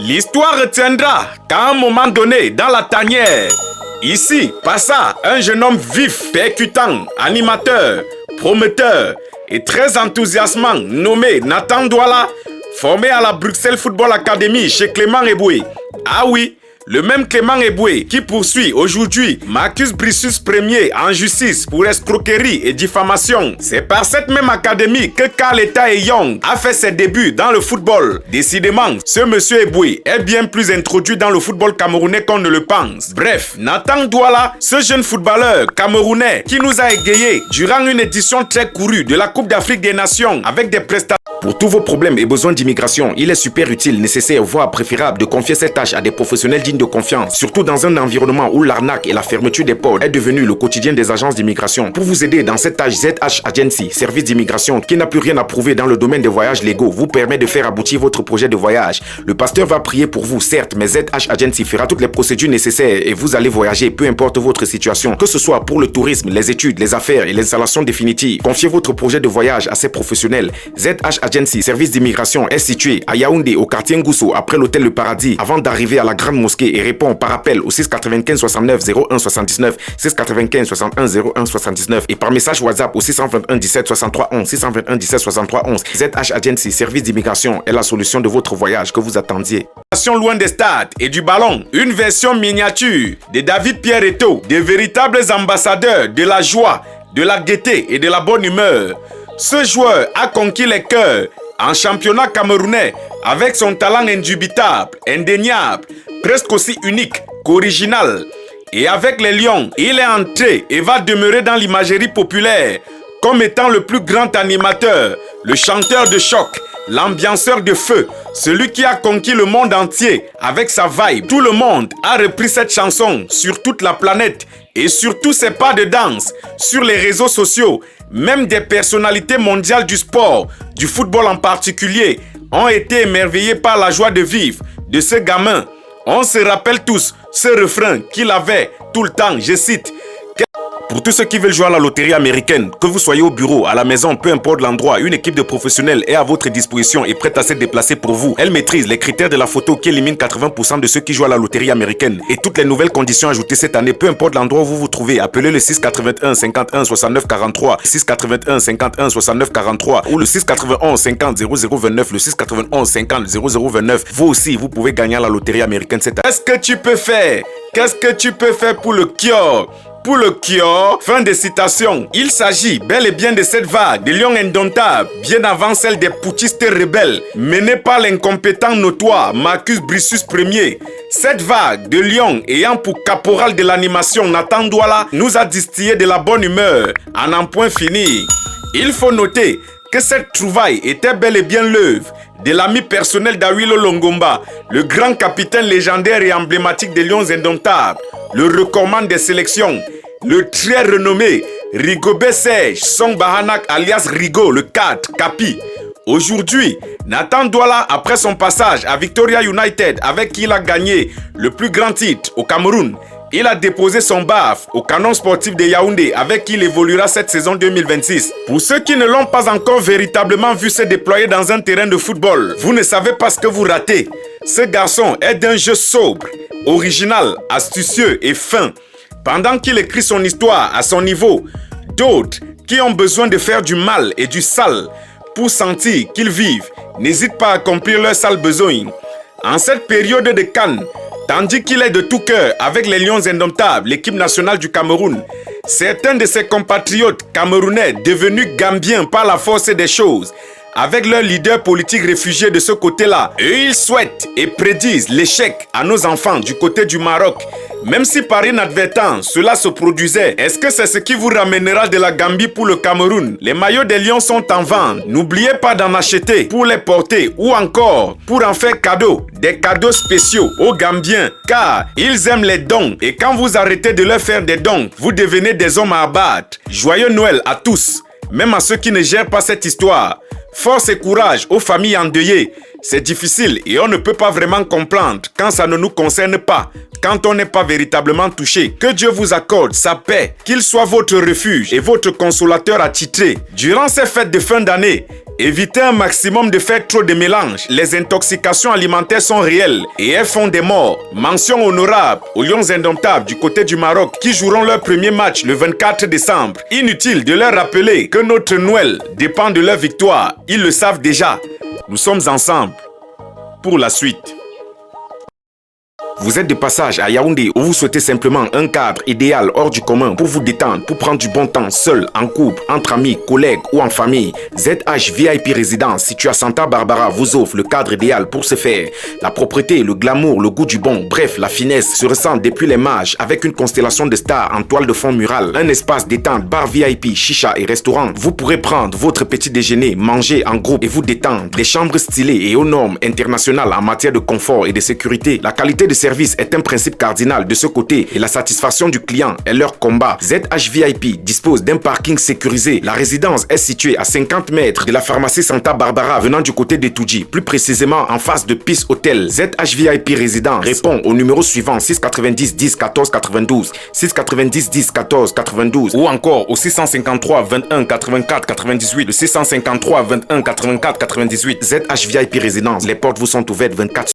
L'histoire retiendra qu'à un moment donné, dans la tanière, ici passa un jeune homme vif, percutant, animateur, prometteur et très enthousiasmant nommé Nathan Douala, formé à la Bruxelles Football Academy chez Clément Eboué. Ah oui, le même Clément Eboué qui poursuit aujourd'hui Marcus Brissus Ier en justice pour escroquerie et diffamation. C'est par cette même académie que Karl Young a fait ses débuts dans le football. Décidément, ce monsieur Eboué est bien plus introduit dans le football camerounais qu'on ne le pense. Bref, Nathan Douala, ce jeune footballeur camerounais qui nous a égayés durant une édition très courue de la Coupe d'Afrique des Nations avec des prestations. Pour tous vos problèmes et besoins d'immigration, il est super utile, nécessaire, voire préférable de confier cette tâche à des professionnels dignes de confiance, surtout dans un environnement où l'arnaque et la fermeture des ports est devenu le quotidien des agences d'immigration. Pour vous aider dans cette tâche, ZH Agency, service d'immigration qui n'a plus rien à prouver dans le domaine des voyages légaux, vous permet de faire aboutir votre projet de voyage. Le pasteur va prier pour vous, certes, mais ZH Agency fera toutes les procédures nécessaires et vous allez voyager, peu importe votre situation, que ce soit pour le tourisme, les études, les affaires et l'installation définitive. Confiez votre projet de voyage à ces professionnels. ZH Agency, service d'immigration, est situé à Yaoundé, au quartier Ngousso, après l'hôtel Le Paradis, avant d'arriver à la Grande Mosquée, et répond par appel au 695 69 01 79, 695 61 01 79 et par message WhatsApp au 621 17 63 11, 621 17 63 11. ZH Agency, service d'immigration, est la solution de votre voyage que vous attendiez. Loin des stades et du ballon, une version miniature de David Pierre Eto'o, des véritables ambassadeurs de la joie, de la gaieté et de la bonne humeur. Ce joueur a conquis les cœurs en championnat camerounais avec son talent indubitable, indéniable, presque aussi unique qu'original. Et avec les Lions, il est entré et va demeurer dans l'imagerie populaire comme étant le plus grand animateur, le chanteur de choc, l'ambianceur de feu, celui qui a conquis le monde entier avec sa vibe. Tout le monde a repris cette chanson sur toute la planète et sur tous ses pas de danse, sur les réseaux sociaux. Même des personnalités mondiales du sport, du football en particulier, ont été émerveillées par la joie de vivre de ce gamin. On se rappelle tous ce refrain qu'il avait tout le temps, je cite. Pour tous ceux qui veulent jouer à la loterie américaine, que vous soyez au bureau, à la maison, peu importe l'endroit, une équipe de professionnels est à votre disposition et prête à se déplacer pour vous. Elle maîtrise les critères de la photo qui éliminent 80% de ceux qui jouent à la loterie américaine. Et toutes les nouvelles conditions ajoutées cette année, peu importe l'endroit où vous vous trouvez, appelez le 681 51 69 43, 681 51 69 43 ou le 691 50 0029, le 691 50 0029. Vous aussi, vous pouvez gagner à la loterie américaine cette année. Qu'est-ce que tu peux faire? Qu'est-ce que tu peux faire pour le cure? Pour le cure, fin de citation. Il s'agit bel et bien de cette vague de lions indomptables, bien avant celle des putschistes rebelles, menée par l'incompétent notoire Marcus Brissus Ier. Cette vague de lions ayant pour caporal de l'animation Nathan Douala nous a distillé de la bonne humeur, à n'en point finir. Il faut noter que cette trouvaille était bel et bien l'œuvre de l'ami personnel d'Awilo Longomba, le grand capitaine légendaire et emblématique des Lions indomptables, le recordman des sélections, le très renommé Rigobert Serge Song Bahanak alias Rigo, le 4, Capi. Aujourd'hui, Nathan Douala, après son passage à Victoria United avec qui il a gagné le plus grand titre au Cameroun, il a déposé son baf au Canon Sportif de Yaoundé avec qui il évoluera cette saison 2026. Pour ceux qui ne l'ont pas encore véritablement vu se déployer dans un terrain de football, vous ne savez pas ce que vous ratez. Ce garçon est d'un jeu sobre, original, astucieux et fin. Pendant qu'il écrit son histoire à son niveau, d'autres qui ont besoin de faire du mal et du sale pour sentir qu'ils vivent n'hésitent pas à accomplir leurs sales besoins. En cette période de CAN, tandis qu'il est de tout cœur avec les Lions indomptables, l'équipe nationale du Cameroun, certains de ses compatriotes camerounais devenus gambiens par la force des choses, avec leurs leaders politiques réfugiés de ce côté-là, eux ils souhaitent et prédisent l'échec à nos enfants du côté du Maroc. Même si par inadvertance cela se produisait, est-ce que c'est ce qui vous ramènera de la Gambie pour le Cameroun? Les maillots des Lions sont en vente. N'oubliez pas d'en acheter pour les porter ou encore pour en faire cadeau. Des cadeaux spéciaux aux Gambiens car ils aiment les dons et quand vous arrêtez de leur faire des dons, vous devenez des hommes à abattre. Joyeux Noël à tous, même à ceux qui ne gèrent pas cette histoire. Force et courage aux familles endeuillées. C'est difficile et on ne peut pas vraiment comprendre quand ça ne nous concerne pas, quand on n'est pas véritablement touché. Que Dieu vous accorde sa paix, qu'il soit votre refuge et votre consolateur attitré. Durant ces fêtes de fin d'année Évitez un maximum de faire trop de mélange. Les intoxications alimentaires sont réelles et elles font des morts. Mention honorable aux Lions Indomptables du côté du Maroc qui joueront leur premier match le 24 décembre. Inutile de leur rappeler que notre Noël dépend de leur victoire. Ils le savent déjà. Nous sommes ensemble pour la suite. Vous êtes de passage à Yaoundé ou vous souhaitez simplement un cadre idéal hors du commun pour vous détendre, pour prendre du bon temps seul, en couple, entre amis, collègues ou en famille. ZH VIP Résidence située à Santa Barbara vous offre le cadre idéal pour ce faire. La propreté, le glamour, le goût du bon, bref, la finesse se ressentent depuis les mages avec une constellation de stars en toile de fond murale, un espace détente, bar VIP, chicha et restaurant. Vous pourrez prendre votre petit déjeuner, manger en groupe et vous détendre. Des chambres stylées et aux normes internationales en matière de confort et de sécurité. La qualité de service est un principe cardinal de ce côté et la satisfaction du client est leur combat. ZH VIP dispose d'un parking sécurisé. La résidence est située à 50 mètres de la pharmacie Santa Barbara venant du côté de Toudji, plus précisément en face de Peace Hotel. ZH VIP Résidence répond au numéro suivant 690 10 14 92, 690 10 14 92 ou encore au 653 21 84 98, le 653 21 84 98. ZH VIP Résidence, les portes vous sont ouvertes 24